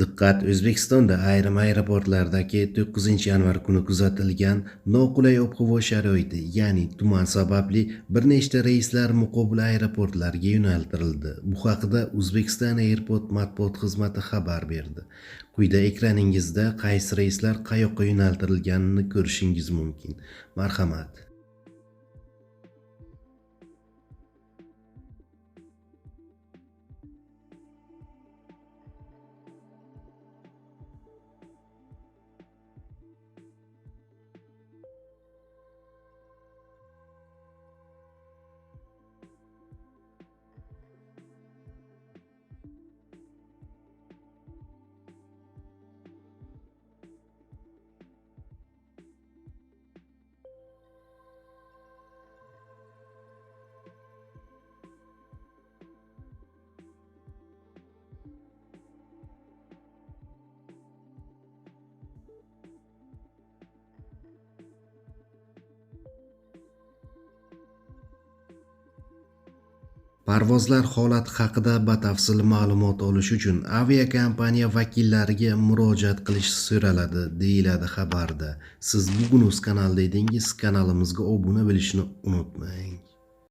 Diqqat! O'zbekistonda ayrim aeroportlardagi 9 yanvar kuni kuzatilgan noqulay ob-havo sharoiti, ya'ni tuman sababli bir nechta reyslar muqobil aeroportlarga yo'naltirildi. Bu haqida Uzbekistan Airport matbuot xizmati xabar berdi. Quyida ekraningizda qaysi reyslar qayoqqa yo'naltirilganini ko'rishingiz mumkin. Marhamat. Parvozlar holati haqida batafsil ma'lumot olish uchun aviakompaniya vakillariga murojaat qilish so'raladi, deyiladi xabarda. Siz bugun o'z kanalda edingiz, kanalimizga obuna bo'lishni unutmang.